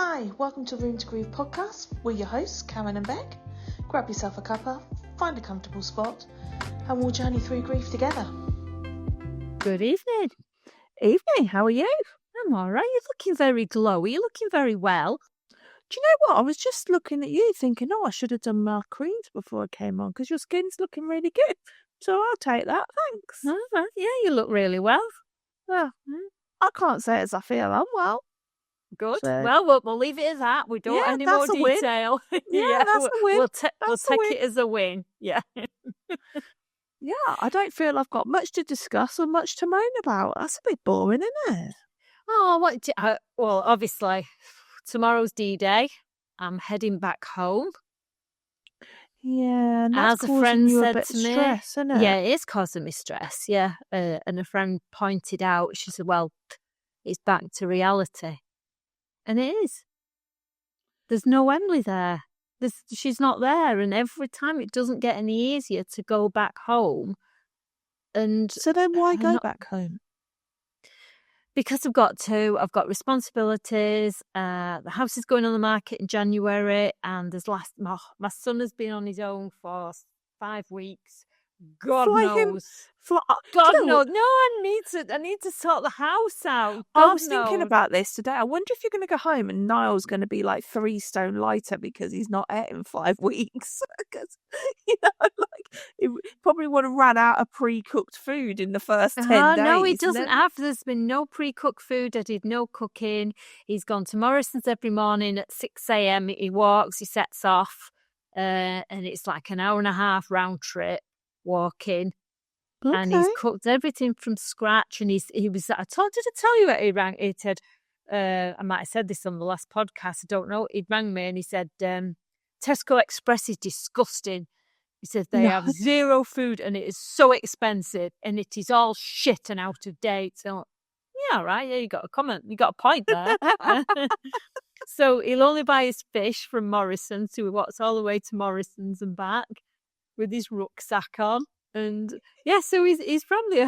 Hi, welcome to Room to Grieve podcast. We're your hosts, Karen and Bec. Grab yourself a cuppa, find a comfortable spot, and we'll journey through grief together. Good evening. Evening, how are you? I'm all right. You're looking very glowy. You're looking very well. Do you know what? I was just looking at you thinking, I should have done my creams before I came on because your skin's looking really good. So I'll take that, thanks. Oh, well, yeah, you look really well. Well, I can't say as I feel unwell. Good. So, Well, we'll leave it as that. We don't want any more that's a win. detail. Yeah, that's a win. We'll That's a take win. it as a win. Yeah. Yeah, I don't feel I've got much to discuss or much to moan about. That's a bit boring, isn't it? Oh, well, obviously, tomorrow's D-Day. I'm heading back home. Yeah, and that's As a friend causing you said a bit to of me, stress, isn't it? yeah, it is causing me stress. Yeah, and a friend pointed out. She said, "Well, it's back to reality," and it is. There's no Emily there. She's not there, and every time it doesn't get any easier to go back home. And So then why go back home? Because I've got responsibilities. The house is going on the market in January, and my son has been on his own for 5 weeks. God knows. God knows. No, I need to sort the house out. I was thinking about this today. I wonder if you're going to go home and Niall's going to be like 3 stone lighter because he's not ate in 5 weeks. Because, he probably would have ran out of pre-cooked food in the first 10 days. No, he doesn't have. There's been no pre-cooked food. I did no cooking. He's gone to Morrison's every morning at 6 a.m. He walks, he sets off, and it's like an hour and a half round trip walking. Okay. And he's cooked everything from scratch. And did I tell you what he rang? He said, I might have said this on the last podcast, I don't know. He rang me and he said, Tesco Express is disgusting. He said they have zero food and it is so expensive and it is all shit and out of date. So, yeah, right. Yeah, you got a comment. You got a point there. So he'll only buy his fish from Morrison's. So he walks all the way to Morrison's and back with his rucksack on. And yeah, so he's probably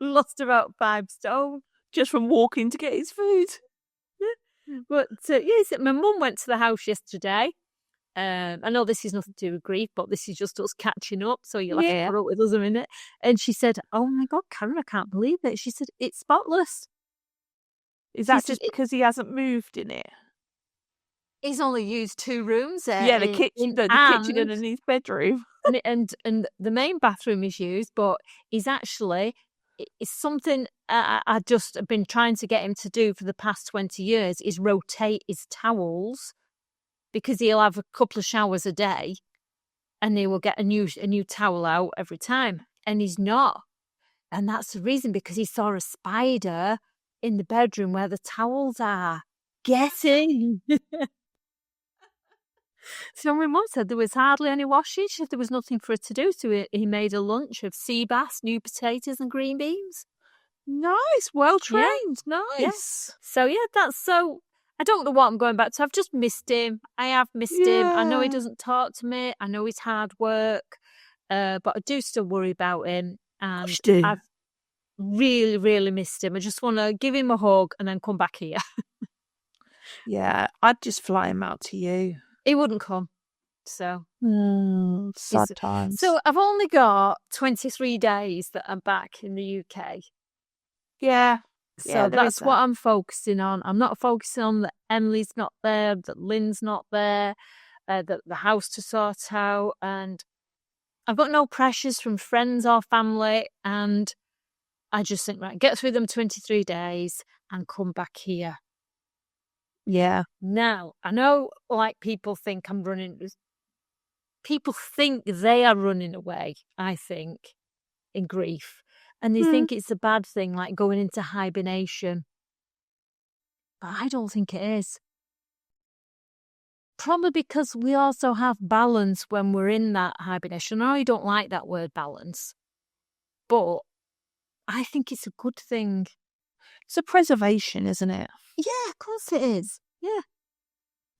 lost about 5 stone just from walking to get his food. Yeah. But my mum went to the house yesterday. I know this is nothing to do with grief, but this is just us catching up. So you'll have to put up with us a minute. And she said, "Oh my God, Karen, I can't believe it." She said, "It's spotless." Is that just because he hasn't moved in it? He's only used 2 rooms. The kitchen and his bedroom. and the main bathroom is used, but it's something I just have been trying to get him to do for the past 20 years is rotate his towels, because he'll have a couple of showers a day and he will get a new towel out every time. And he's not. And that's the reason, because he saw a spider in the bedroom where the towels are. Get in. So my mum said there was hardly any washing. She said there was nothing for her to do. So he made a lunch of sea bass, new potatoes and green beans. Nice, well trained, nice. Yes. So that's so... I don't know what I'm going back to. I've just missed him. I have missed him. I know he doesn't talk to me. I know he's hard work. But I do still worry about him. And I've really, really missed him. I just want to give him a hug and then come back here. I'd just fly him out to you. He wouldn't come. So. Sad times. So I've only got 23 days that I'm back in the UK. Yeah. So that's what I'm focusing on. I'm not focusing on that Emily's not there, that Lynn's not there, that the house to sort out. And I've got no pressures from friends or family. And I just think, right, get through them 23 days and come back here. Yeah. Now, I know people think I'm running. People think they are running away, I think, in grief. And they think it's a bad thing, like going into hibernation. But I don't think it is. Probably because we also have balance when we're in that hibernation. I know you don't like that word balance, but I think it's a good thing. It's a preservation, isn't it? Yeah, of course it is. Yeah.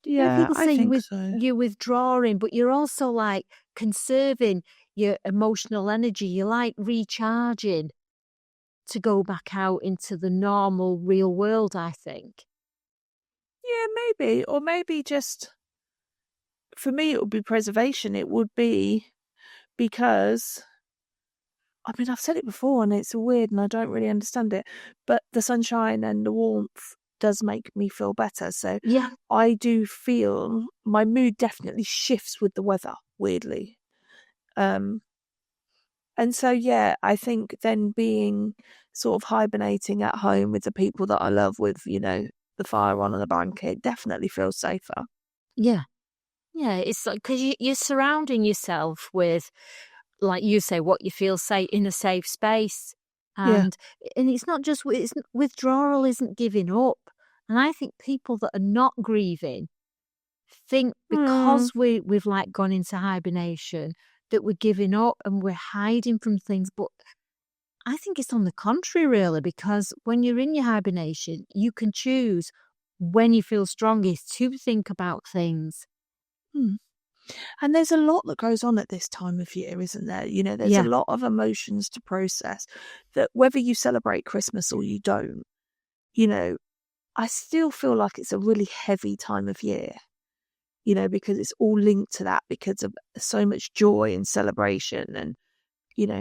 Yeah, people say I think so. You're withdrawing, but you're also like conserving your emotional energy. You're like recharging to go back out into the normal real world, I think. Yeah, maybe just, for me, it would be preservation. It would be because, I mean, I've said it before and it's weird and I don't really understand it, but the sunshine and the warmth does make me feel better. So Yeah. I do feel my mood definitely shifts with the weather, weirdly. And so, yeah, I think then being sort of hibernating at home with the people that I love, with, the fire on and the blanket, definitely feels safer. Yeah. Yeah, it's like, because you're surrounding yourself with, like you say, what you feel safe in a safe space. And it's not just, withdrawal isn't giving up. And I think people that are not grieving think because we've like gone into hibernation that we're giving up and we're hiding from things. But I think it's on the contrary, really, because when you're in your hibernation, you can choose when you feel strongest to think about things. And there's a lot that goes on at this time of year, isn't there? There's a lot of emotions to process, that whether you celebrate Christmas or you don't, I still feel like it's a really heavy time of year, because it's all linked to that, because of so much joy and celebration and,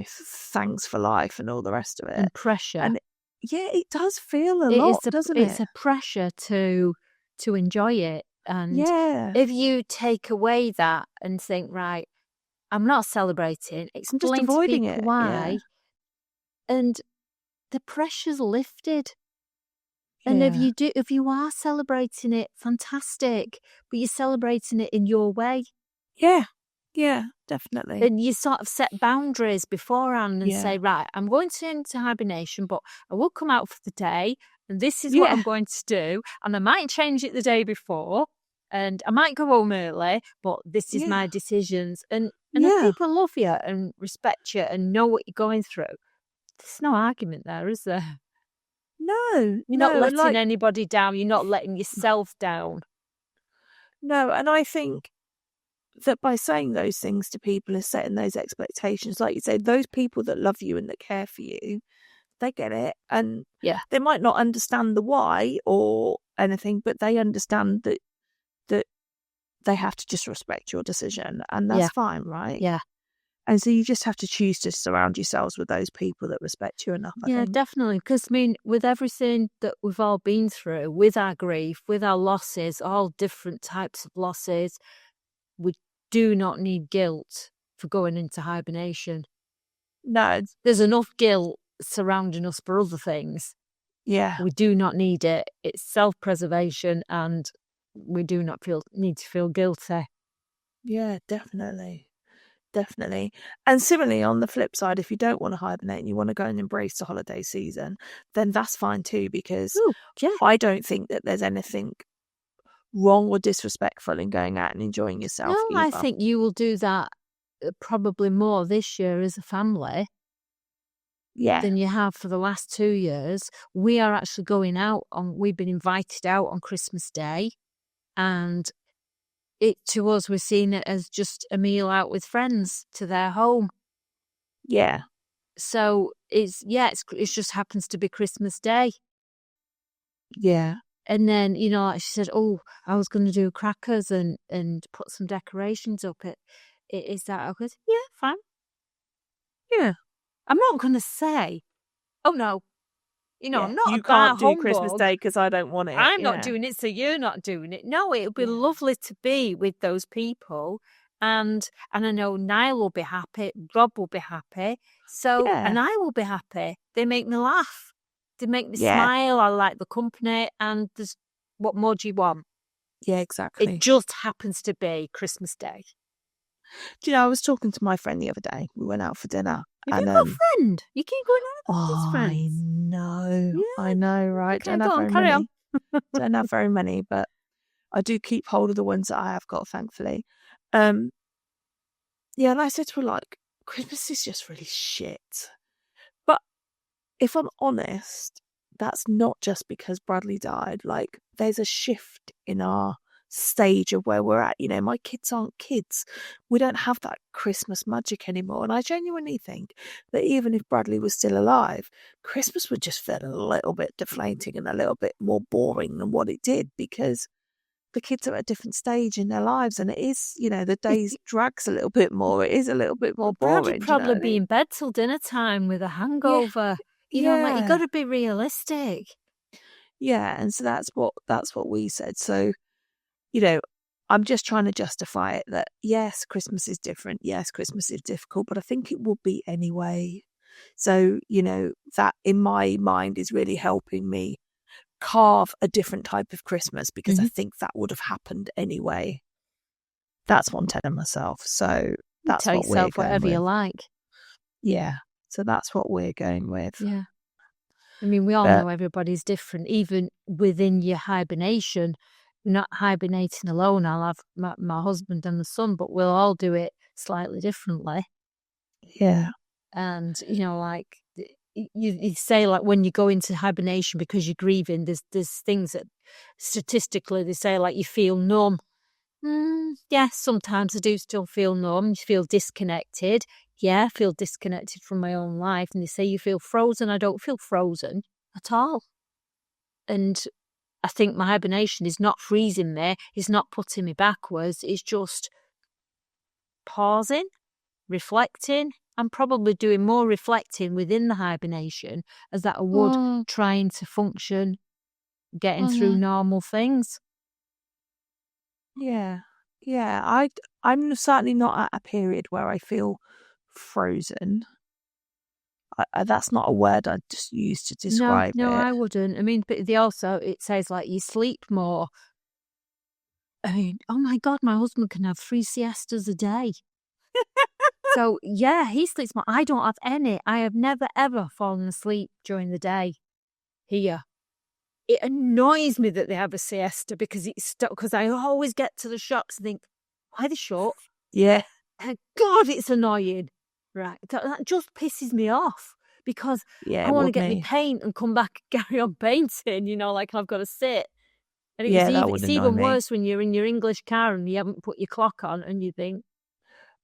thanks for life and all the rest of it. And pressure. And it does feel a lot, doesn't it? It's a pressure to enjoy it. And if you take away that and think, right, I'm not celebrating, explain to people why, and the pressure's lifted. And if you are celebrating it, fantastic, but you're celebrating it in your way. Yeah, definitely. And you sort of set boundaries beforehand and say, right, I'm going into hibernation, but I will come out for the day, and this is what I'm going to do, and I might change it the day before, and I might go home early, but this is my decisions. And if people love you and respect you and know what you're going through, there's no argument there, is there? No. You're not letting anybody down. You're not letting yourself down. No, and I think that by saying those things to people and setting those expectations, like you say, those people that love you and that care for you, they get it. And they might not understand the why or anything, but they understand that they have to just respect your decision, and that's fine, right? Yeah. And so you just have to choose to surround yourselves with those people that respect you enough, I think. Definitely. Because, I mean, with everything that we've all been through, with our grief, with our losses, all different types of losses, we do not need guilt for going into hibernation. No. There's enough guilt surrounding us for other things. Yeah. We do not need it. It's self-preservation, and we do not need to feel guilty. Yeah, definitely. Definitely. And similarly, on the flip side, if you don't want to hibernate and you want to go and embrace the holiday season, then that's fine too, because I don't think that there's anything wrong or disrespectful in going out and enjoying yourself either. I think you will do that probably more this year as a family than you have for the last 2 years. We are actually going out we've been invited out on Christmas Day, and to us, we're seeing it as just a meal out with friends to their home. Yeah. So it just happens to be Christmas Day. Yeah. And then, like she said, I was going to do crackers and put some decorations up. Is that okay? Yeah, fine. Yeah. I'm not going to say, oh no. I'm not. You can't do Christmas Day because I don't want it. I'm not doing it, so you're not doing it. No, it would be lovely to be with those people, and I know Niall will be happy, Rob will be happy, and I will be happy. They make me laugh, they make me smile. I like the company, and what more do you want? Yeah, exactly. It just happens to be Christmas Day. Do you know, I was talking to my friend the other day. We went out for dinner. Have you got a friend? You keep going out with these friends. I know, right? Okay, carry on. Don't have very many, but I do keep hold of the ones that I have got, thankfully. And I said to her, like, Christmas is just really shit. But if I'm honest, that's not just because Bradley died. Like, there's a shift in our stage of where we're at. My kids aren't kids. We don't have that Christmas magic anymore. And I genuinely think that even if Bradley was still alive, Christmas would just feel a little bit deflating and a little bit more boring than what it did, because the kids are at a different stage in their lives, and it is, the days drags a little bit more. It is a little bit more Brad boring. would do you know probably what I be mean? in bed till dinner time with a Yeah, hangover. You yeah, got to be realistic. yeah. And so that's what we said. So, I'm just trying to justify it that yes, Christmas is different. Yes, Christmas is difficult, but I think it will be anyway. So, that in my mind is really helping me carve a different type of Christmas, because I think that would have happened anyway. That's what I'm telling myself. So that's Tell what we're yourself going whatever with. you like. Yeah. So that's what we're going with. Yeah. I mean, we all But know everybody's different, even within your hibernation. You're not hibernating alone. I'll have my husband and the son, but we'll all do it slightly differently. yeah. And, like you say, like when you go into hibernation because you're grieving, there's things that statistically they say, like you feel numb. Yes, sometimes I do still feel numb. You feel disconnected. Yeah, I feel disconnected from my own life. And they say you feel frozen. I don't feel frozen at all. And I think my hibernation is not freezing me. It's not putting me backwards. It's just pausing, reflecting. I'm probably doing more reflecting within the hibernation as that I would trying to function, getting through normal things. Yeah. Yeah. I'm certainly not at a period where I feel frozen. That's not a word I just use to describe No, it. I wouldn't. I mean, but it says like you sleep more. I mean, oh my God, my husband can have 3 siestas a day. So yeah, he sleeps more. I don't have any. I have never ever fallen asleep during the day here. It annoys me that they have a siesta because I always get to the shops and think, why are they short? Yeah. And God, it's annoying. Right. That just pisses me off because Yeah. I It want to would get me me. paint and come back and carry on painting, like I've got to sit. And Yeah, that would it's annoy even me. worse when you're in your English car and you haven't put your clock on and you think,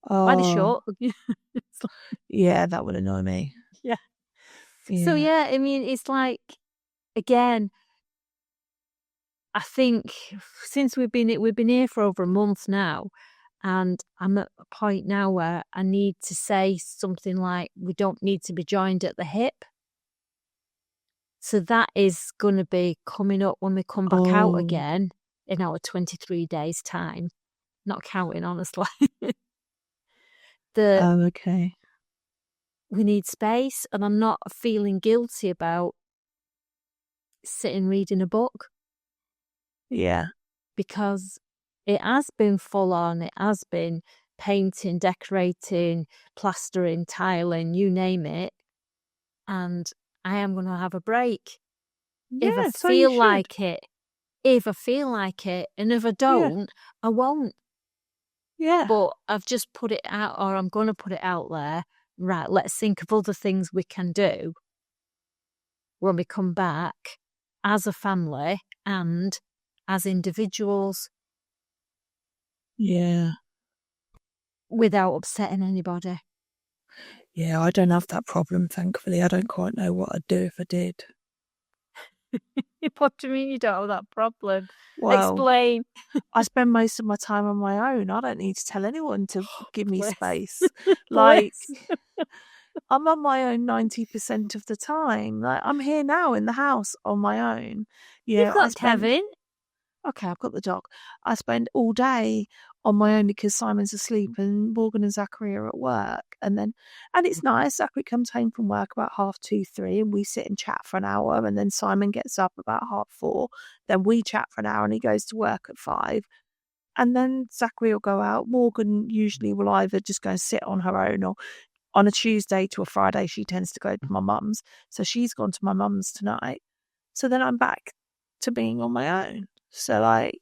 why are they Oh, short? yeah, that would annoy me. Yeah. Yeah. So yeah, I mean, it's like, again, I think since we've been here for over a month now, and I'm at a point now where I need to say something like, we don't need to be joined at the hip. So that is going to be coming up when we come back out again in our 23 days' time. Not counting, honestly. Okay. We need space, and I'm not feeling guilty about sitting reading a book. Yeah. Because it has been full on. It has been painting, decorating, plastering, tiling, you name it. And I am going to have a break. Yeah, If I so you feel should. like it. If I feel like it. And if I don't, I won't. Yeah. But I've just put it out, or I'm going to put it out there. Right, let's think of other things we can do when we come back as a family and as individuals. Yeah. Without upsetting anybody. Yeah, I don't have that problem, thankfully. I don't quite know what I'd do if I did. What do you mean you don't have that problem? Well, Explain. I spend most of my time on my own. I don't need to tell anyone to give me space. I'm on my own 90% of the time. Like, I'm here now in the house on my own. You've got Kevin. Okay, I've got the dog. I spend all day on my own because Simon's asleep and Morgan and Zachary are at work. And it's nice. Zachary comes home from work about 2:30, 3, and we sit and chat for an hour. And then Simon gets up about 4:30. Then we chat for an hour and he goes to work at 5. And then Zachary will go out. Morgan usually will either just go and sit on her own, or on a Tuesday to a Friday, she tends to go to my mum's. So she's gone to my mum's tonight. So then I'm back to being on my own. So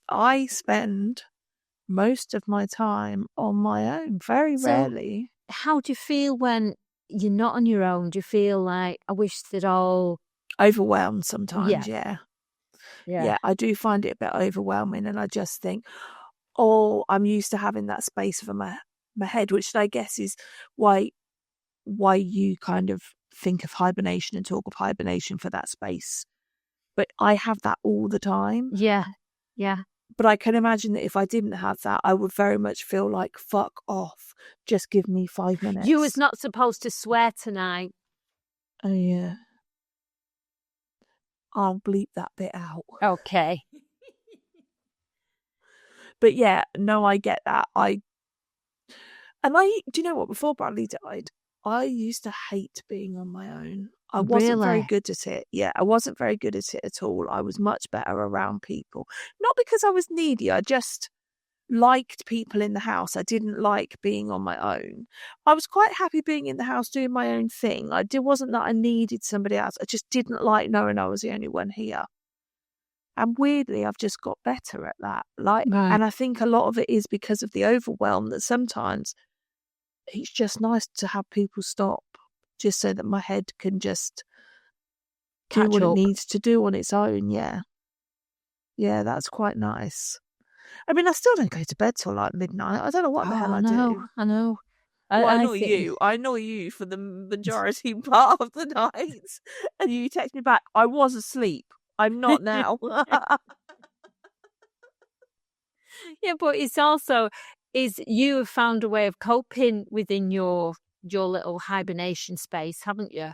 I spend most of my time on my own, very rarely. How do you feel when you're not on your own? Do you feel like, I wish they'd all... Overwhelmed sometimes, yeah. Yeah, I do find it a bit overwhelming, and I just think, I'm used to having that space for my head, which I guess is why you kind of think of hibernation and talk of hibernation for that space. But I have that all the time. Yeah. But I can imagine that if I didn't have that, I would very much feel like, fuck off. Just give me 5 minutes. You was not supposed to swear tonight. Oh, yeah. I'll bleep that bit out. Okay. But yeah, no, I get that. Do you know what? Before Bradley died, I used to hate being on my own. I wasn't very Really? good at it. Yeah, I wasn't very good at it at all. I was much better around people. Not because I was needy. I just liked people in the house. I didn't like being on my own. I was quite happy being in the house doing my own thing. It wasn't that I needed somebody else. I just didn't like knowing I was the only one here. And weirdly, I've just got better at that. Right. And I think a lot of it is because of the overwhelm that sometimes it's just nice to have people stop, just so that my head can just do Catch what up. it needs to do on its own. Yeah. Yeah, that's quite nice. I mean, I still don't go to bed till like midnight. I don't know what the hell I do. I know. Well, I know think... you. I know you for the majority part of the night. And you text me back, I was asleep. I'm not now. Yeah, but it's also you have found a way of coping within your little hibernation space, haven't you?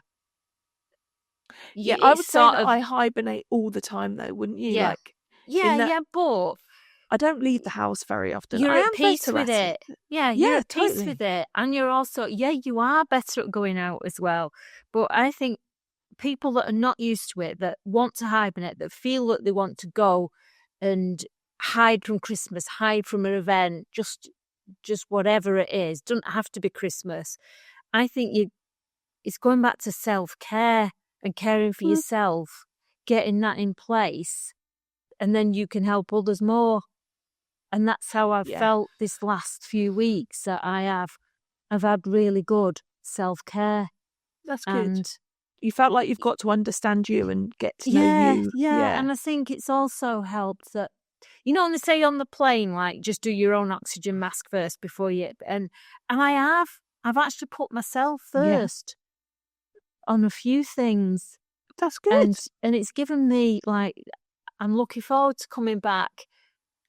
Yeah, I would say that I hibernate all the time, though, wouldn't you? Yeah. But I don't leave the house very often. You're I at am peace better with at it. Yeah, you're at peace totally. with it. And you're also, you are better at going out as well. But I think people that are not used to it, that want to hibernate, that feel that they want to go and hide from Christmas, hide from an event, just whatever it is, doesn't have to be Christmas. I think it's going back to self-care and caring for yourself, getting that in place, and then you can help others more. And that's how I've felt this last few weeks, that I've had really good self-care. That's good. And you felt like you've got to understand you and get to know you. Yeah. And I think it's also helped that, when they say on the plane, like, just do your own oxygen mask first before you, and I've actually put myself first on a few things. That's good. And it's given me, like, I'm looking forward to coming back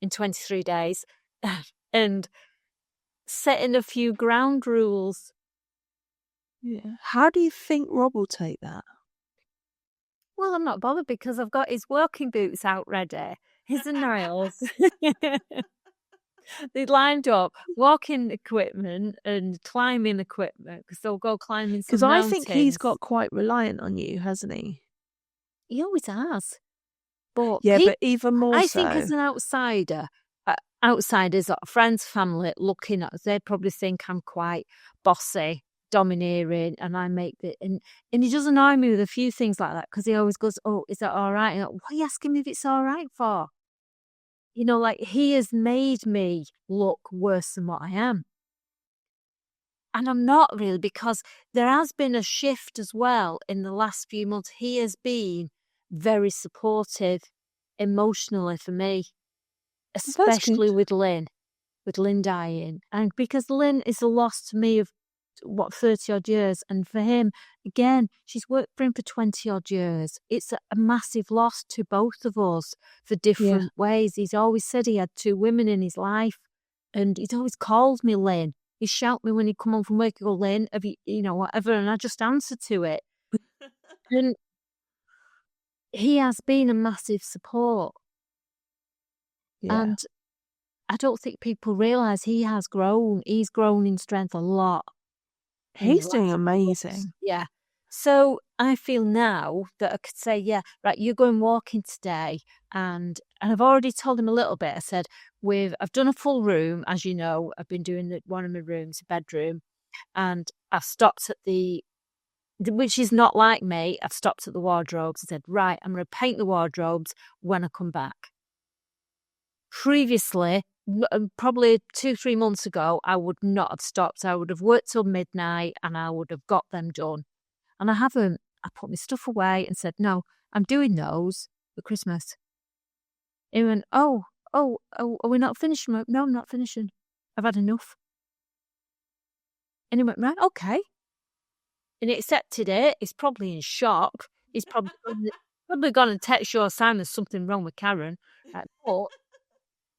in 23 days and setting a few ground rules. Yeah. How do you think Rob will take that? Well, I'm not bothered because I've got his working boots out ready, his and Niall's. They lined up walking equipment and climbing equipment because they'll go climbing some mountains. Because I think he's got quite reliant on you, hasn't he? He always has. But but even more I think as an outsider, outsiders, friends, family looking at us, they probably think I'm quite bossy, domineering, and I make it. And he does annoy me with a few things like that because he always goes, "Oh, is that all right?" And what are you asking me if it's all right for? Like, he has made me look worse than what I am. And I'm not really, because there has been a shift as well in the last few months. He has been very supportive emotionally for me, especially with Lynn dying. And because Lynn is a loss to me of 30 odd years, and for him, again, she's worked for him for 20 odd years. It's a massive loss to both of us for different ways. He's always said he had two women in his life, and he's always called me Lynn. He'd shout me when he'd come home from work, he'd go, "Lynn, have you, whatever," and I just answer to it. And he has been a massive support. And I don't think people realise he has grown. He's grown in strength a lot. He's doing amazing. Yeah. So I feel now that I could say, right, you're going walking today. And I've already told him a little bit. I said, I've done a full room, as you know. I've been doing one of my rooms, a bedroom. And I've stopped at which is not like me, I've stopped at the wardrobes. I said, right, I'm going to paint the wardrobes when I come back. Previously, probably 2-3 months ago, I would not have stopped. I would have worked till midnight and I would have got them done. And I haven't. I put my stuff away and said, no, I'm doing those for Christmas. He went, oh, are we not finishing? No, I'm not finishing. I've had enough. And he went, right, okay. And he accepted it. He's probably in shock. He's probably going to text you or Simon, there's something wrong with Karen. But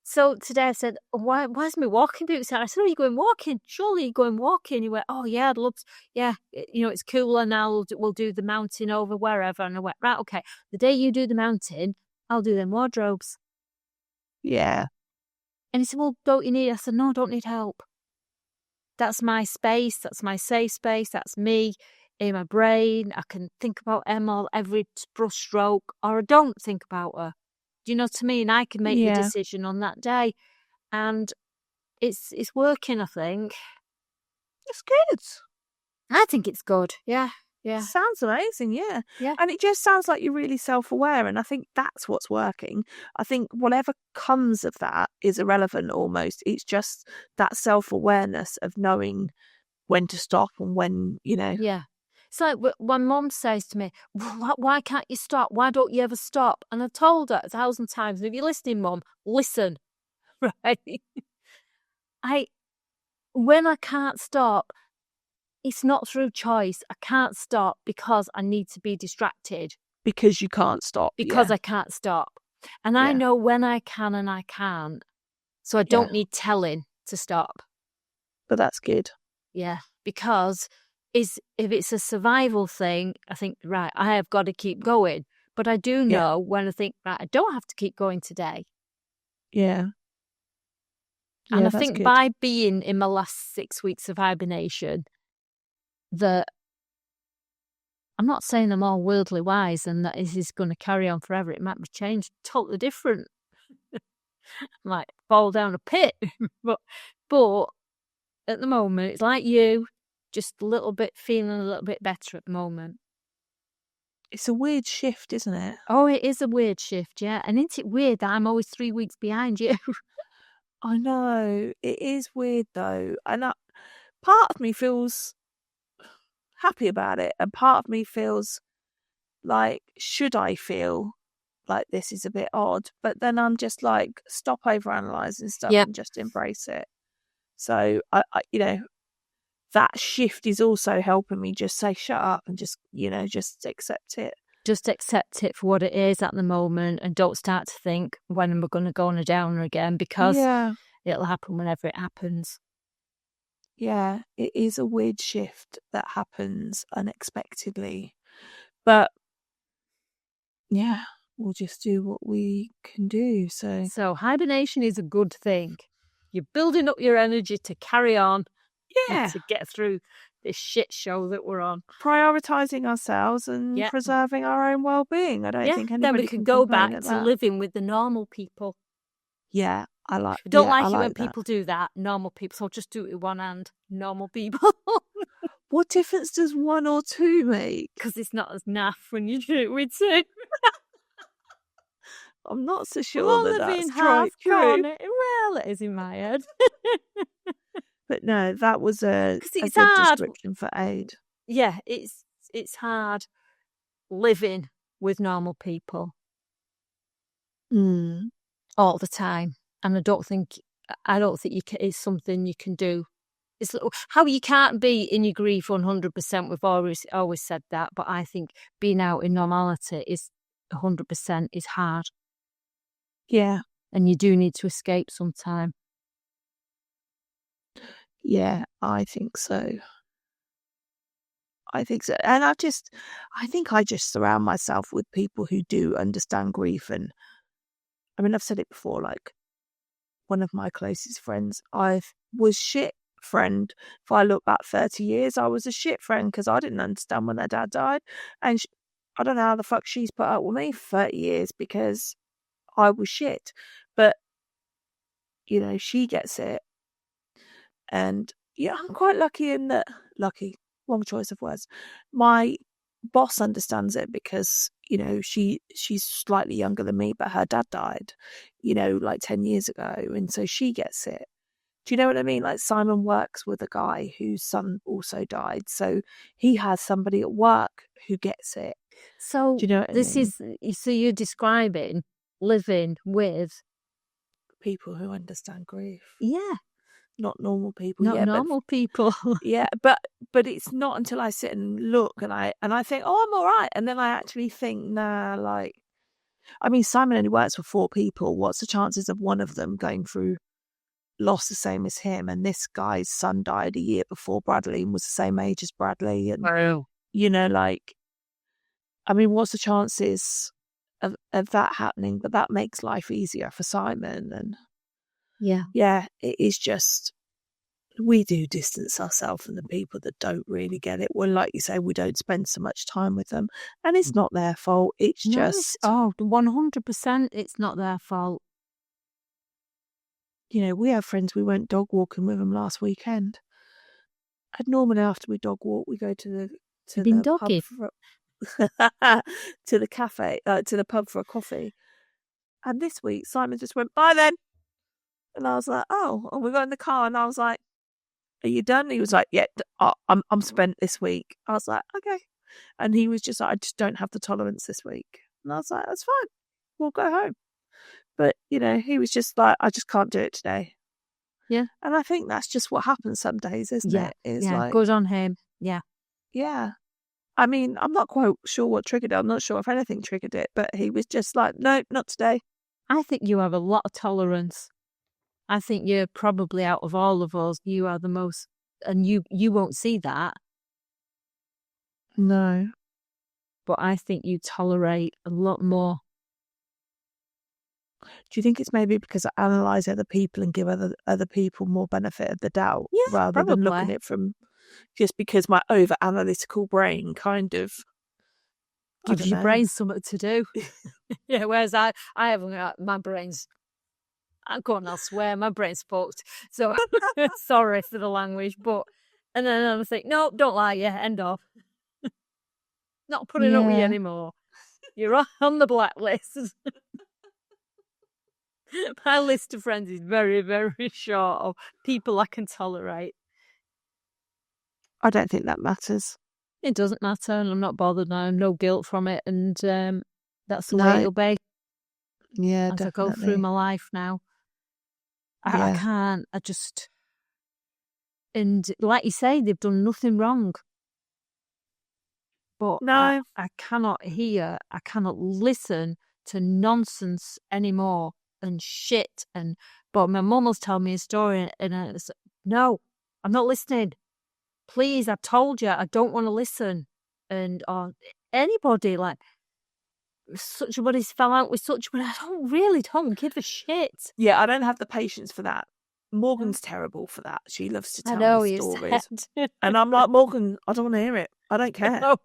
So today I said, where's my walking boots? And I said, are you going walking? Surely you're going walking. He went, oh yeah, I'd love to. Yeah, it's cooler now. We'll do the mountain over wherever. And I went, right, okay. The day you do the mountain, I'll do them wardrobes. Yeah. And he said, well, don't you need? I said, no, I don't need help. That's my space. That's my safe space. That's me in my brain. I can think about Emma every brush stroke, or I don't think about her. Do you know what I mean? I can make the decision on that day, and it's working. I think It's good. I think it's good. Yeah. Sounds amazing. Yeah. Yeah. And it just sounds like you're really self-aware, and I think that's what's working. I think whatever comes of that is irrelevant almost. It's just that self-awareness of knowing when to stop and when, Yeah. It's like when Mum says to me, why can't you stop? Why don't you ever stop? And I've told her 1,000 times, if you're listening, Mum, listen. Right? When I can't stop, it's not through choice. I can't stop because I need to be distracted. Because you can't stop. Because I can't stop. And I know when I can and I can't. So I don't need telling to stop. But that's good. Yeah. Because if it's a survival thing, I think, right, I have got to keep going. But I do know when I think, right, I don't have to keep going today. Yeah. And I think by being in my last 6 weeks of hibernation, that I'm not saying I'm all worldly wise and that this is going to carry on forever. It might be changed totally different. Like fall down a pit. but at the moment, it's like you, just a little bit, feeling a little bit better at the moment. It's a weird shift, isn't it? Oh, it is a weird shift, yeah. And isn't it weird that I'm always 3 weeks behind you? I know. It is weird, though. And part of me feels happy about it. And part of me feels like, should I feel like this is a bit odd? But then I'm just like, stop overanalyzing stuff and just embrace it. So, I that shift is also helping me just say, shut up and just, just accept it. Just accept it for what it is at the moment and don't start to think, when am I going to go on a downer again? Because it'll happen whenever it happens. Yeah, it is a weird shift that happens unexpectedly. But, yeah, we'll just do what we can do. So hibernation is a good thing. You're building up your energy to carry on. Yeah. To get through this shit show that we're on. Prioritising ourselves and preserving our own well-being. I don't think anybody then we can go back to living with the normal people. Yeah, I like I don't like it when people do that, normal people. So I'll just do it with one hand, normal people. What difference does one or two make? Because it's not as naff when you do it with two. I'm not so sure that's half true. Well, it is in my head. But no, that was a good description for aid. Yeah, it's hard living with normal people all the time, and I don't think it's something you can do. It's how you can't be in your grief 100%. We've always said that, but I think being out in normality is 100% is hard. Yeah, and you do need to escape sometime. Yeah, I think so. And I think I just surround myself with people who do understand grief. And I mean, I've said it before, like one of my closest friends, I was shit friend. If I look back 30 years, I was a shit friend because I didn't understand when their dad died. And I don't know how the fuck she's put up with me for 30 years because I was shit. But, she gets it. And yeah, I'm quite lucky in that. Lucky, wrong choice of words. My boss understands it because she's slightly younger than me, but her dad died, like 10 years ago, and so she gets it. Do you know what I mean? Like Simon works with a guy whose son also died, so he has somebody at work who gets it. So do you know what I mean? So you're describing living with people who understand grief. Yeah. Not normal people. Normal people. Yeah, but it's not until I sit and look and I think, oh, I'm all right, and then I actually think, nah, like I mean, Simon only works for 4 people. What's the chances of one of them going through loss the same as him? And this guy's son died a year before Bradley and was the same age as Bradley. And, you know, like, I mean, what's the chances of that happening? But that makes life easier for Simon. And yeah, it is just, we do distance ourselves from the people that don't really get it. Well, like you say, we don't spend so much time with them, and it's not their fault. It's just 100%. It's not their fault. You know, we have friends. We went dog walking with them last weekend. And normally after we dog walk, we go to the pub to the cafe, to the pub for a coffee. And this week, Simon just went, "Bye then," and I was like, "Oh," and we got in the car, and I was like, "Are you done?" He was like, "Yeah, I'm spent this week." I was like, "Okay," and he was just like, "I just don't have the tolerance this week," and I was like, "That's fine, we'll go home." But you know, he was just like, "I just can't do it today." Yeah, and I think that's just what happens some days, isn't it? It's like, good on him. Yeah. I mean, I'm not quite sure what triggered it. I'm not sure if anything triggered it, but he was just like, "No, not today." I think you have a lot of tolerance. I think you're probably out of all of us, you are the most, and you won't see that. No. But I think you tolerate a lot more. Do you think it's maybe because I analyse other people and give other people more benefit of the doubt, rather than looking at it from just because my over analytical brain kind of gives your brain something to do? Yeah, whereas I haven't got my brain's. I'm going elsewhere. My brain's fucked. So sorry for the language, but and then I'm thinking, no, don't lie. Yeah, end off. Not putting up with you anymore. You're on the blacklist. My list of friends is very, very short of people I can tolerate. I don't think that matters. It doesn't matter, and I'm not bothered now. No guilt from it, and that's the way it'll be. Yeah, as definitely. I go through my life now. I can't. I just, and like you say, they've done nothing wrong. But no, I cannot hear. I cannot listen to nonsense anymore and shit. But my mum was telling me a story, and I was, no, I'm not listening. Please, I've told you, I don't want to listen. And anybody like such a body's fell out with such, but I don't give a shit. Yeah, I don't have the patience for that. Morgan's terrible for that. She loves to tell me stories. And I'm like, Morgan, I don't want to hear it. I don't care. No.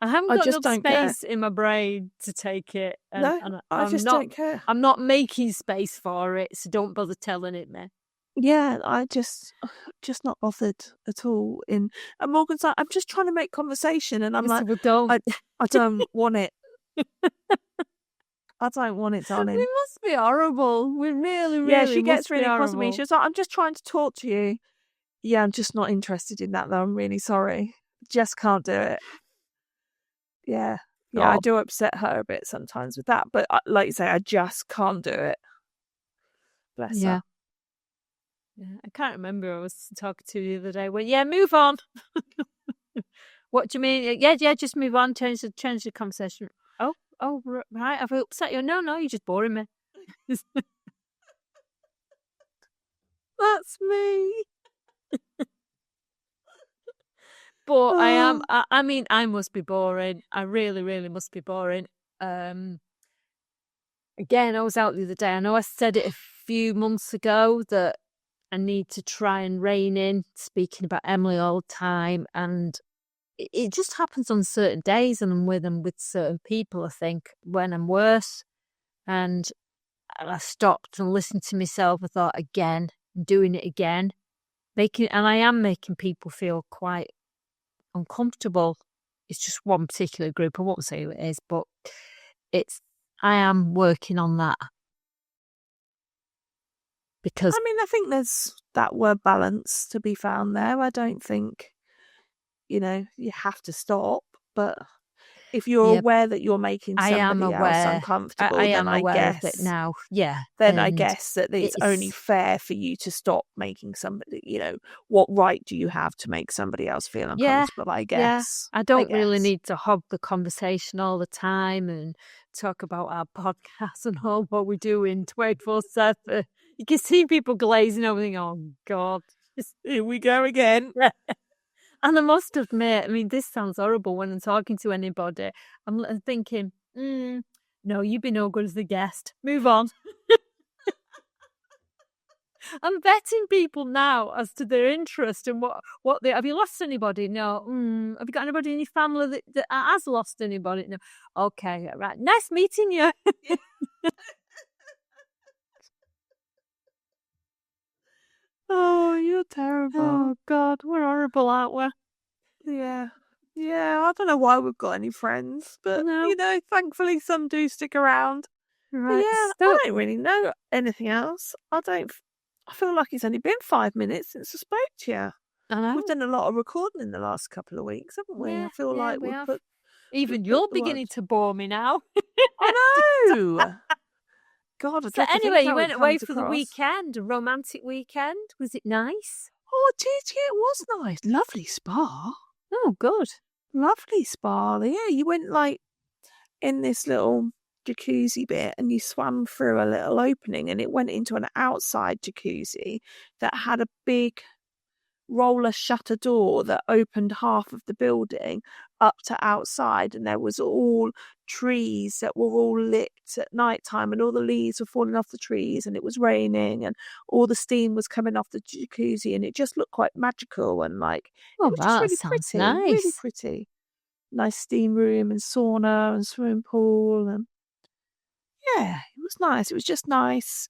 I haven't got enough space in my brain to take it. And I just don't care. I'm not making space for it, so don't bother telling it me. Yeah, I just not bothered at all. And Morgan's like, I'm just trying to make conversation, and I'm like, I don't want it. I don't want it, darling. It must be horrible. We really, really. Yeah, she gets really cross with me. She was like, I'm just trying to talk to you. Yeah, I'm just not interested in that, though. I'm really sorry. Just can't do it. Yeah. I do upset her a bit sometimes with that, but like you say, I just can't do it. Bless her. Yeah, I can't remember. I was talking to you the other day. Well, yeah, move on. What do you mean? Yeah, just move on. Change the conversation. Oh, right. Have I upset you? No, you're just boring me. That's me. But I am. I mean, I must be boring. I really, really must be boring. Again, I was out the other day. I know I said it a few months ago that I need to try and rein in speaking about Emily all the time, and it just happens on certain days, and I'm with them with certain people. I think when I'm worse, and I stopped and listened to myself. I thought, again, I'm doing it again, and I am making people feel quite uncomfortable. It's just one particular group. I won't say who it is, but I am working on that. Because I mean, I think there's that word balance to be found there. I don't think, you have to stop, but if you're Yeah. aware that you're making I am somebody else aware. uncomfortable, I then am aware of it now. Yeah. then I And guess that it's only it's- fair for you to stop making somebody, what right do you have to make somebody else feel Yeah, uncomfortable? I yeah. guess. I don't really need to hog the conversation all the time and talk about our podcast and all what we do in 24/7. You can see people glazing over thinking, oh, God. Here we go again. And I must admit, I mean, this sounds horrible when I'm talking to anybody. I'm thinking, no, you've been no good as the guest. Move on. I'm vetting people now as to their interest and what they have. You lost anybody? No. Have you got anybody in your family that has lost anybody? No. Okay, right. Nice meeting you. Oh, you're terrible. Oh God, we're horrible, aren't we? Yeah. Yeah, I don't know why we've got any friends, but No. thankfully some do stick around. But Right. yeah, So, I don't really know anything else. I feel like it's only been 5 minutes since I spoke to you. I know. We've done a lot of recording in the last couple of weeks, haven't we? Yeah, I feel like we we've have. put Even put you're the beginning words- to bore me now. I know. God, I So dread to think anyway, you how it went away comes for the across. weekend, a romantic weekend. Was it nice? Oh, did you? It was nice. Lovely spa. Oh, good. Lovely spa. Yeah, you went like in this little jacuzzi bit and you swam through a little opening and it went into an outside jacuzzi that had a big roller shutter door that opened half of the building up to outside, and there was all trees that were all lit at night time and all the leaves were falling off the trees and it was raining and all the steam was coming off the jacuzzi and it just looked quite magical and like it Oh, was just that really sounds pretty, really nice. pretty. Nice steam room and sauna and swimming pool, and yeah, it was nice. It was just nice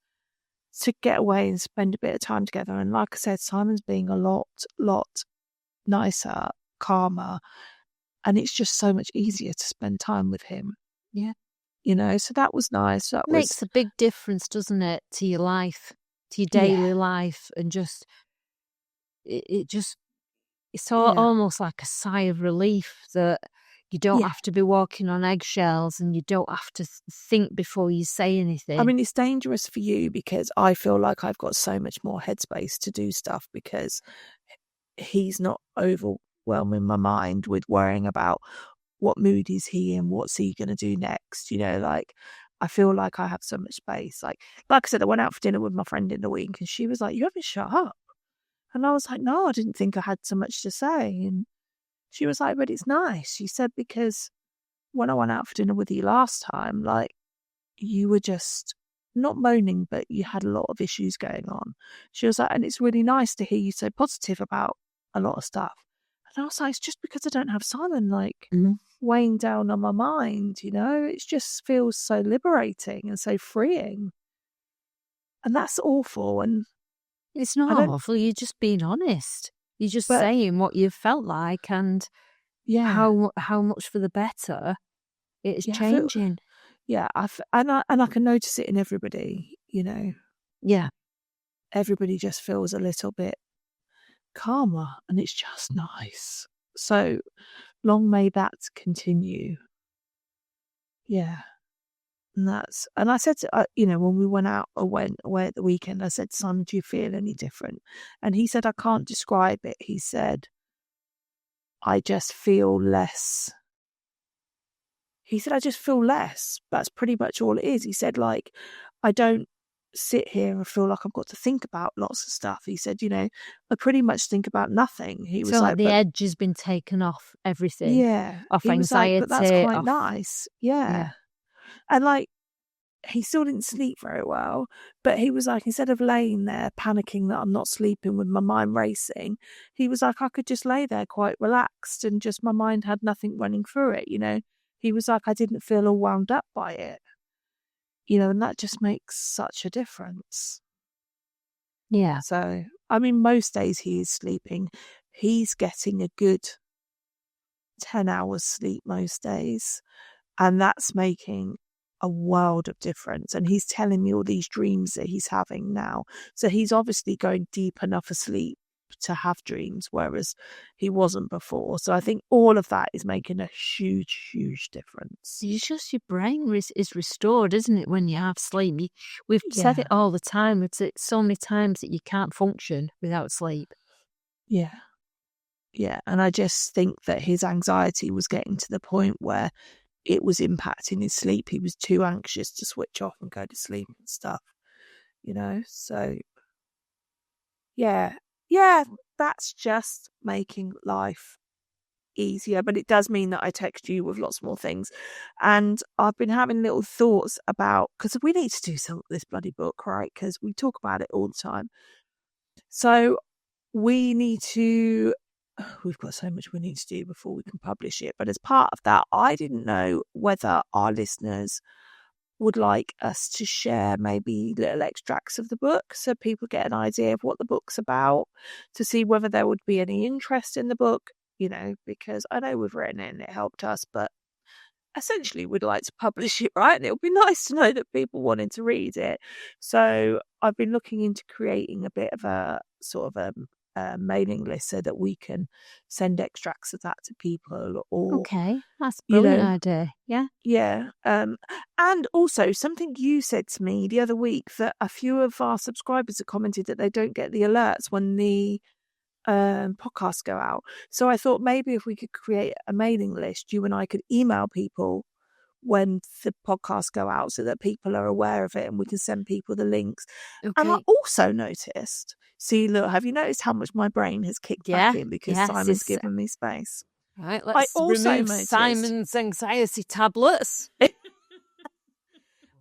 to get away and spend a bit of time together. And like I said, Simon's being a lot nicer, calmer, and it's just so much easier to spend time with him. Yeah. So that was nice. That Makes a big difference, doesn't it, to your life, to your daily life, and just it's almost like a sigh of relief that you don't have to be walking on eggshells and you don't have to think before you say anything. I mean, it's dangerous for you because I feel like I've got so much more headspace to do stuff because he's not overwhelming my mind with worrying about what mood is he in, what's he going to do next. Like I feel like I have so much space. Like I said, I went out for dinner with my friend in the week and she was like, you haven't shut up. And I was like, no, I didn't think I had so much to say. And she was like, but it's nice. She said, because when I went out for dinner with you last time, like you were just not moaning, but you had a lot of issues going on. She was like, and it's really nice to hear you so positive about a lot of stuff. And I was like, it's just because I don't have Simon weighing down on my mind, it just feels so liberating and so freeing. And that's awful. And it's not awful. You're just being honest. You're just saying what you felt like and how much for the better it's changing. And I can notice it in everybody, Yeah. Everybody just feels a little bit calmer and it's just nice. So long may that continue. Yeah. And I said to, when we went away at the weekend, I said, son, do you feel any different? And he said, I can't describe it. He said, I just feel less. He said, I just feel less. That's pretty much all it is. He said, like, I don't sit here and feel like I've got to think about lots of stuff. He said, I pretty much think about nothing. He was like, the edge has been taken off everything. Yeah. Off he anxiety. Was like, but that's quite nice. Yeah. And like, he still didn't sleep very well, but he was like, instead of laying there panicking that I'm not sleeping with my mind racing, he was like, I could just lay there quite relaxed and just my mind had nothing running through it, He was like, I didn't feel all wound up by it, and that just makes such a difference. Yeah. So, I mean, most days he is sleeping. He's getting a good 10 hours sleep most days, and that's making a world of difference. And he's telling me all these dreams that he's having now. So he's obviously going deep enough asleep to have dreams, whereas he wasn't before. So I think all of that is making a huge difference. It's just your brain is restored, isn't it, when you have sleep? We've said it all the time. It's so many times that you can't function without sleep. Yeah. And I just think that his anxiety was getting to the point where it was impacting his sleep. He was too anxious to switch off and go to sleep and stuff, so yeah, that's just making life easier. But it does mean that I text you with lots more things, and I've been having little thoughts about, because we need to do something with this bloody book, right? Because we talk about it all the time. So we've got so much we need to do before we can publish it. But as part of that, I didn't know whether our listeners would like us to share maybe little extracts of the book so people get an idea of what the book's about, to see whether there would be any interest in the book, because I know we've written it and it helped us, but essentially we'd like to publish it, right? And it would be nice to know that people wanted to read it. So I've been looking into creating a bit of a sort of a mailing list so that we can send extracts of that to people. Or okay, that's a brilliant idea. Yeah. And also something you said to me the other week, that a few of our subscribers have commented that they don't get the alerts when the podcasts go out. So I thought maybe if we could create a mailing list, you and I could email people when the podcasts go out so that people are aware of it and we can send people the links. Okay. And I also noticed, look, have you noticed how much my brain has kicked back in because Simon's given me space? Right, let's remove Simon's anxiety tablets.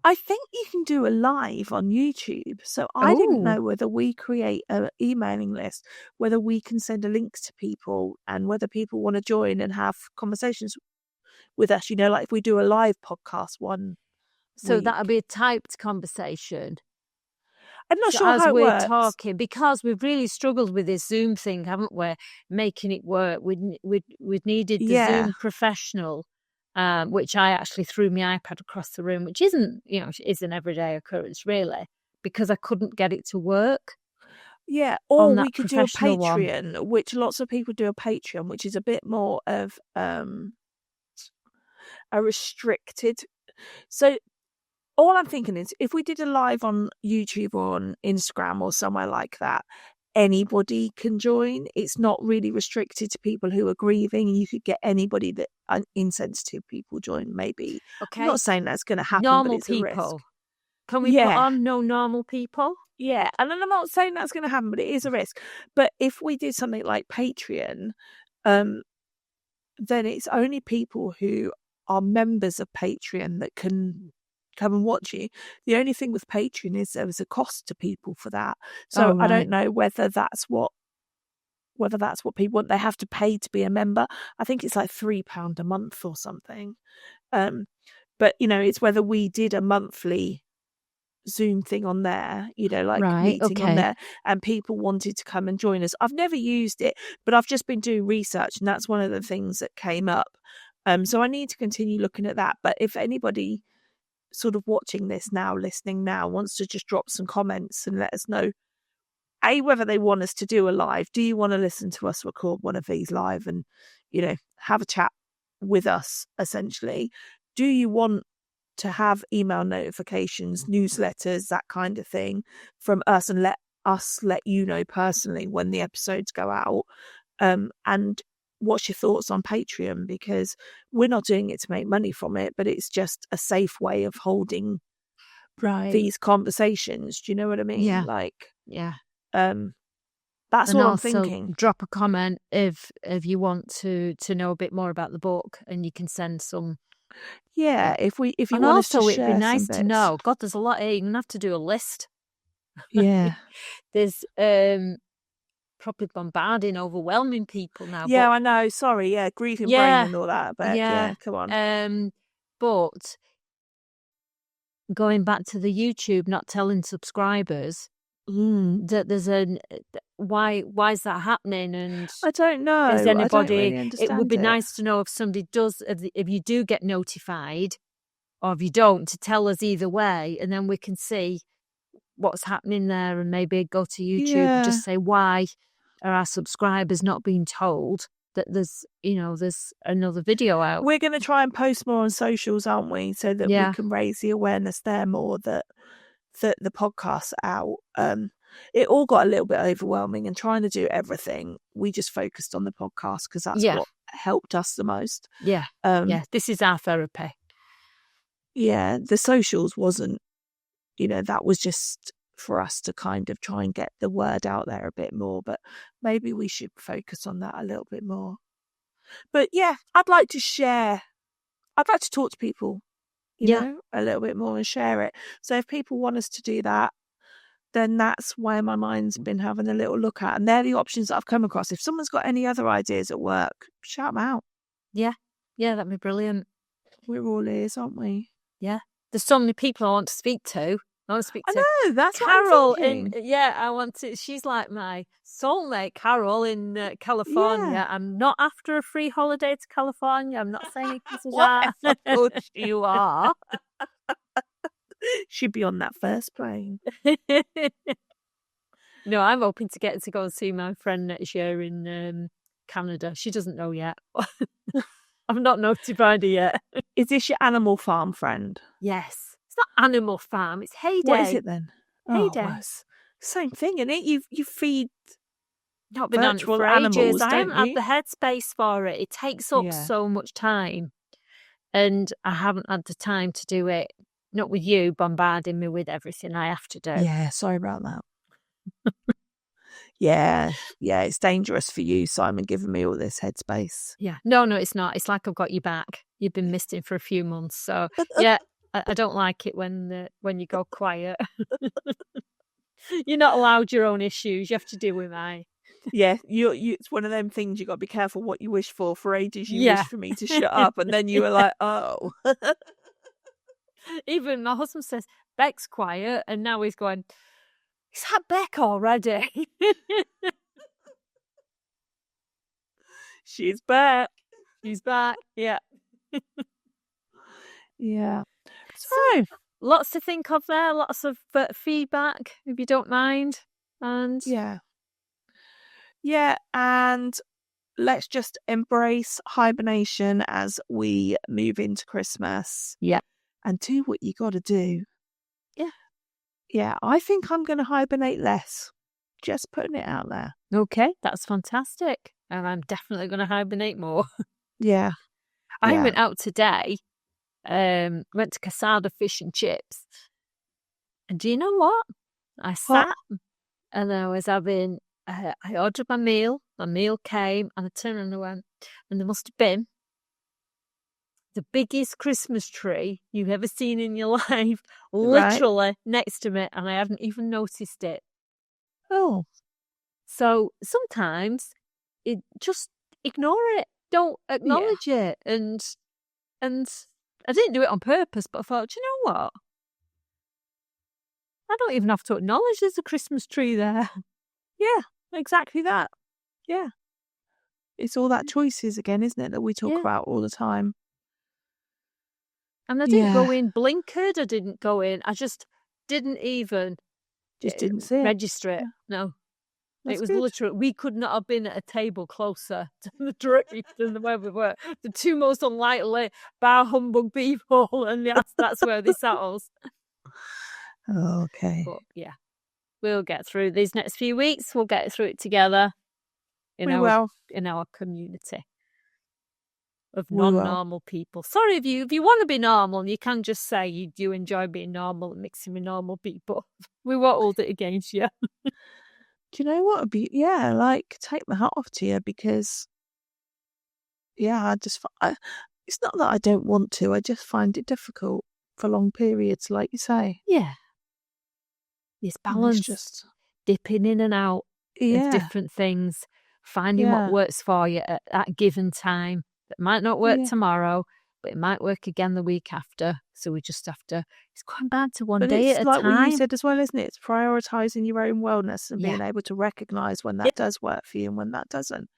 I think you can do a live on YouTube. So I didn't know whether we create an emailing list, whether we can send a link to people and whether people want to join and have conversations with us, like if we do a live podcast one week. That'll be a typed conversation. I'm not sure how it works. As we're talking, because we've really struggled with this Zoom thing, haven't we? Making it work. We'd needed the Zoom professional, which I actually threw my iPad across the room, which isn't an everyday occurrence really, because I couldn't get it to work. Yeah, or we could do a Patreon, which lots of people do a Patreon, which is a bit more of a restricted. So all I'm thinking is if we did a live on YouTube or on Instagram or somewhere like that, anybody can join. It's not really restricted to people who are grieving. You could get anybody that insensitive people join, maybe. Okay. I'm not saying that's going to happen, normal but it's a risk. Can we put on no normal people? Yeah, and I'm not saying that's going to happen, but it is a risk. But if we did something like Patreon, then it's only people who are members of Patreon that can come and watch you. The only thing with Patreon is there is a cost to people for that. So I don't know whether that's what people want. They have to pay to be a member. I think it's like £3 a month or something. But it's whether we did a monthly Zoom thing on there, meeting on there, and people wanted to come and join us. I've never used it, but I've just been doing research, and that's one of the things that came up. So I need to continue looking at that. But if anybody sort of watching this now, listening now, wants to just drop some comments and let us know, whether they want us to do a live. Do you want to listen to us record one of these live and, have a chat with us, essentially? Do you want to have email notifications, newsletters, that kind of thing from us, and let you know personally when the episodes go out? And what's your thoughts on Patreon? Because we're not doing it to make money from it, but it's just a safe way of holding these conversations. Do you know what I mean? Yeah. That's and all I'm also thinking. Drop a comment if you want to know a bit more about the book, and you can send some. Yeah, if you and want us to also share, it'd be nice some to bits. know. God, there's a lot here. You're gonna have to do a list. Yeah. There's probably bombarding, overwhelming people now. Yeah, I know. Sorry, grieving brain and all that. But come on. But going back to the YouTube, not telling subscribers that there's why is that happening? And I don't know. Is anybody? I don't really understand it would be nice to know if somebody does, if you do get notified, or if you don't, to tell us either way, and then we can see what's happening there, and maybe go to YouTube and just say why are our subscribers not being told that there's another video out? We're going to try and post more on socials, aren't we? So that we can raise the awareness there more that the podcast's out. It all got a little bit overwhelming, and trying to do everything, we just focused on the podcast because that's what helped us the most. Yeah. This is our therapy. Yeah, the socials wasn't, that was just for us to kind of try and get the word out there a bit more, but maybe we should focus on that a little bit more. But yeah, I'd like to talk to people, you know, a little bit more and share it. So if people want us to do that, then that's where my mind's been having a little look at. And they're the options that I've come across. If someone's got any other ideas at work, shout them out. Yeah, that'd be brilliant. We're all ears, aren't we? Yeah. There's so many people I want to speak to. I know, that's Carol what I'm thinking. I want to. She's like my soulmate, Carol, in California. Yeah. I'm not after a free holiday to California. I'm not saying it Whatever good you are. She'd be on that first plane. No, I'm hoping to get to go and see my friend next year in Canada. She doesn't know yet. I've not notified her yet. Is this your Animal Farm friend? Yes. It's not Animal Farm. It's Heyday. What is it then? Heyday. Well, same thing, isn't it? You feed not been on it for animals, ages. I haven't had the headspace for it. It takes up so much time. And I haven't had the time to do it. Not with you bombarding me with everything I have to do. Yeah, sorry about that. Yeah, it's dangerous for you, Simon, giving me all this headspace. Yeah. No, it's not. It's like I've got you back. You've been missing for a few months. So, yeah, I don't like it when you go quiet. You're not allowed your own issues. You have to deal with mine. Yeah, you it's one of them things you got to be careful what you wish for. For ages, you wished for me to shut up, and then you were like, oh. Even my husband says, Bec's quiet, and now he's going, is that Bec already? She's back. She's back, yeah. Yeah. So, lots to think of there, lots of feedback, if you don't mind. And yeah, and let's just embrace hibernation as we move into Christmas. Yeah. And do what you got to do. Yeah. Yeah, I think I'm going to hibernate less. Just putting it out there. Okay, that's fantastic. And I'm definitely going to hibernate more. Yeah. I went out today, went to Casada Fish and Chips. And do you know what? I sat and I was having, I ordered my meal came, and I turned and I went, and there must have been the biggest Christmas tree you've ever seen in your life, literally next to me, and I hadn't even noticed it. Oh. So sometimes just ignore it. Don't acknowledge it. And I didn't do it on purpose, but I thought, do you know what? I don't even have to acknowledge there's a Christmas tree there. Yeah, exactly that. Yeah. It's all that choices again, isn't it, that we talk about all the time. And I didn't go in blinkered. I didn't go in. I just didn't even didn't see it. Register it. Yeah. No. That's it was good. literally, we could not have been at a table closer to the tree than the way we were. The two most unlikely bar humbug people, and that's where they sat us. Okay. But yeah, we'll get through these next few weeks. We'll get through it together in our community of non-normal people. Sorry, if you want to be normal, you can just say you do enjoy being normal and mixing with normal people. We won't hold it against you. Do you know what would be? Yeah, like take my hat off to you because, it's not that I don't want to. I just find it difficult for long periods, like you say. Yeah. This balance, just dipping in and out of different things, finding what works for you at that given time. That might not work tomorrow, but it might work again the week after. So we just have to, it's going back to one day at a time. It's like what you said as well, isn't it? It's prioritising your own wellness and being able to recognise when that does work for you and when that doesn't.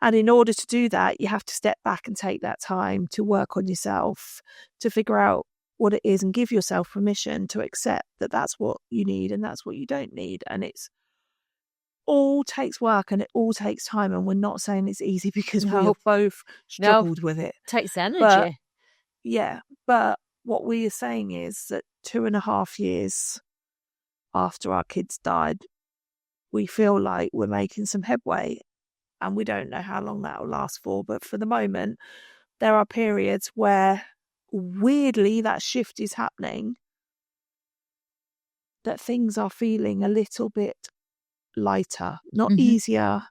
And in order to do that, you have to step back and take that time to work on yourself, to figure out what it is and give yourself permission to accept that that's what you need and that's what you don't need. And it's all takes work and it all takes time, and we're not saying it's easy because we No. have both No. struggled with it. Takes energy. But yeah, but what we are saying is that 2.5 years after our kids died, we feel like we're making some headway, and we don't know how long that will last for. But for the moment, there are periods where weirdly that shift is happening, that things are feeling a little bit lighter, not easier.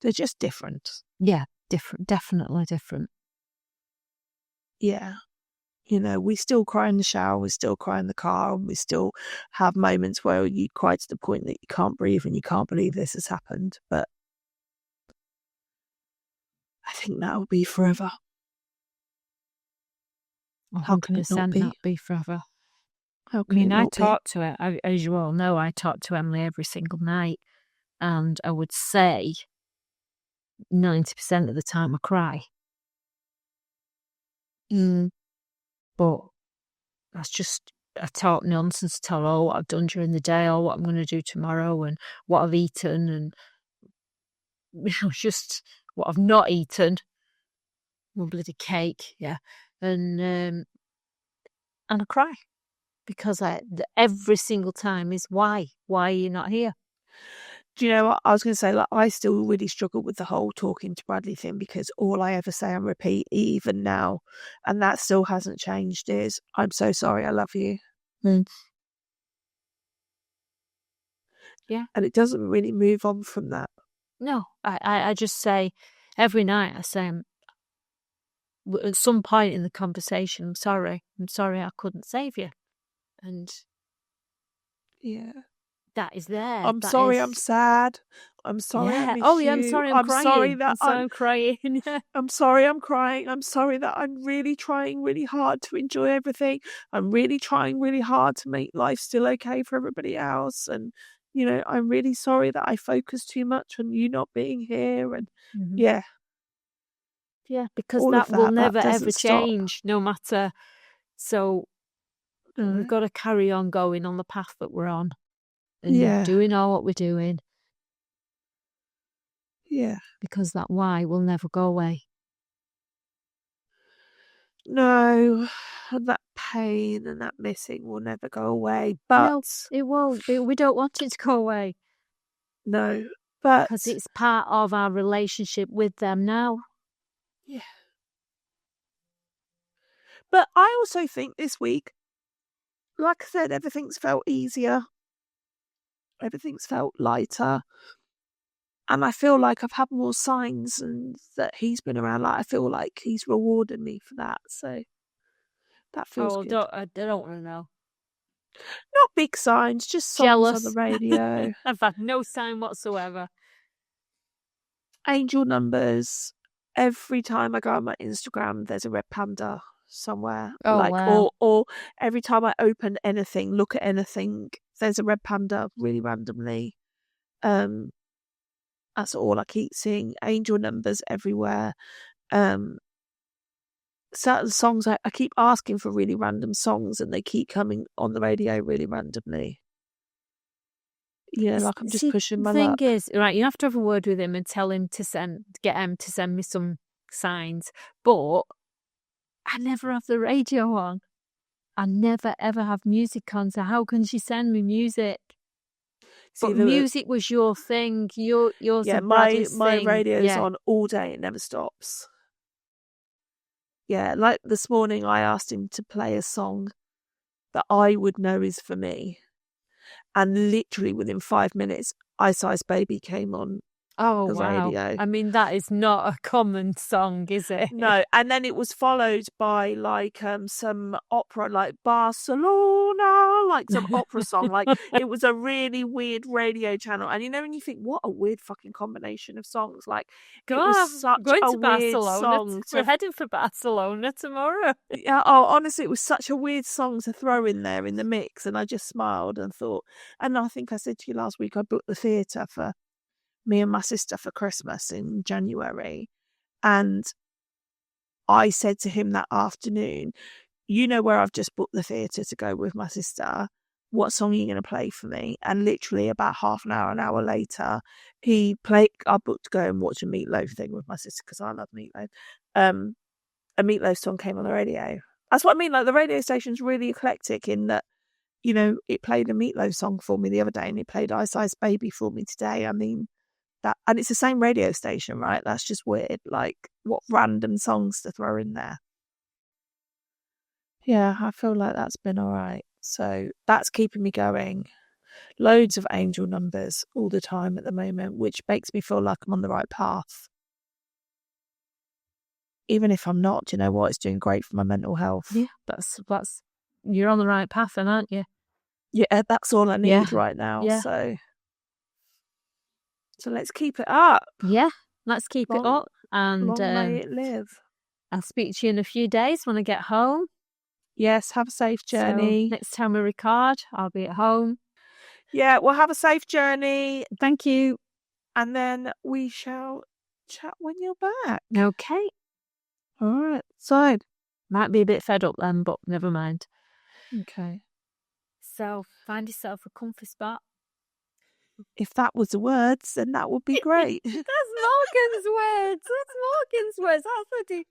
They're just different. Yeah, different, definitely different. Yeah. You know, we still cry in the shower, we still cry in the car, and we still have moments where you cry to the point that you can't breathe and you can't believe this has happened. But I think that will be forever. How can it not 100% be? not be forever. How I can mean, it I not be? talk to her, as you all know, I talk to Emily every single night, and I would say 90% of the time I cry. But that's just, I talk nonsense, tell her what I've done during the day or what I'm going to do tomorrow and what I've eaten and just what I've not eaten. One bloody cake, yeah. And I cry because every single time is why are you not here? Do you know what I was going to say? Like, I still really struggle with the whole talking to Bradley thing, because all I ever say and repeat, even now, and that still hasn't changed, is I'm so sorry, I love you. Yeah. And it doesn't really move on from that. No, I just say every night, I say, at some point in the conversation, I'm sorry I couldn't save you. And yeah, that is there. I'm That sorry, is... I'm sad. I'm sorry, yeah. I miss oh yeah, you. I'm sorry, I'm crying. Sorry that I'm crying. I'm sorry, I'm crying. I'm sorry that I'm really trying really hard to enjoy everything. I'm really trying really hard to make life still okay for everybody else. And, you know, I'm really sorry that I focus too much on you not being here. And yeah. Yeah, because all that of will that never doesn't ever stop. change, no matter. So we've got to carry on going on the path that we're on and doing all what we're doing. Yeah. Because that why will never go away. No, and that pain and that missing will never go away. But no, it won't. We don't want it to go away. No, but because it's part of our relationship with them now. Yeah. But I also think this week, like I said, everything's felt easier. Everything's felt lighter. And I feel like I've had more signs and that he's been around. Like, I feel like he's rewarded me for that. So that feels good. I don't want to know. Not big signs, just songs Jealous. on the radio. I've had no sign whatsoever. Angel numbers. Every time I go on my Instagram, there's a red panda somewhere. Oh, wow. Or every time I open anything, look at anything, there's a red panda really randomly. That's all I keep seeing. Angel numbers everywhere. Certain songs, I keep asking for really random songs and they keep coming on the radio really randomly. Yeah, like I'm just pushing my luck. The thing is, right, you have to have a word with him and tell him get him to send me some signs. But I never have the radio on. I never ever have music on. So how can she send me music? But music was your thing. Yours and Bradley's my thing. radio's on all day. It never stops. Yeah, like this morning I asked him to play a song that I would know is for me. And literally within 5 minutes, Ice Ice Baby came on the radio. I mean, that is not a common song, is it? No, and then it was followed by like some opera, like Barcelona, like some opera song. Like it was a really weird radio channel. And you know when you think, what a weird fucking combination of songs. Like it was such a weird song. We're heading for Barcelona tomorrow. Yeah, honestly, it was such a weird song to throw in there in the mix. And I just smiled and thought, and I think I said to you last week, I booked the theatre for me and my sister for Christmas in January. And I said to him that afternoon, you know where I've just booked the theatre to go with my sister. what song are you going to play for me? And literally about half an hour later, he played. I booked to go and watch a Meatloaf thing with my sister because I love Meatloaf. A Meatloaf song came on the radio. That's what I mean. Like, the radio station's really eclectic in that, you know, it played a Meatloaf song for me the other day, and it played Ice Ice Baby for me today. I mean, that, and it's the same radio station, right? That's just weird. Like, what random songs to throw in there? Yeah, I feel like that's been all right. So that's keeping me going. Loads of angel numbers all the time at the moment, which makes me feel like I'm on the right path. Even if I'm not, do you know what? It's doing great for my mental health. Yeah, that's you're on the right path, then, aren't you? Yeah, that's all I need right now. Yeah. So let's keep it up. Yeah, let's keep it up. And long may it live. I'll speak to you in a few days when I get home. Yes, have a safe journey. So next time we record, I'll be at home. Yeah, we'll have a safe journey. Thank you. And then we shall chat when you're back. Okay. All right. So, might be a bit fed up then, but never mind. Okay. So find yourself a comfy spot. If that was the words, then that would be great. That's Morgan's words. That's what he...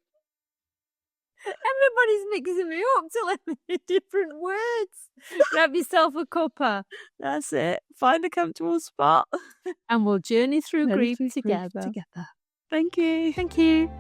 Everybody's mixing me up telling me different words. Grab yourself a cuppa. That's it. Find a comfortable spot. And we'll journey through grief together. Thank you. Thank you.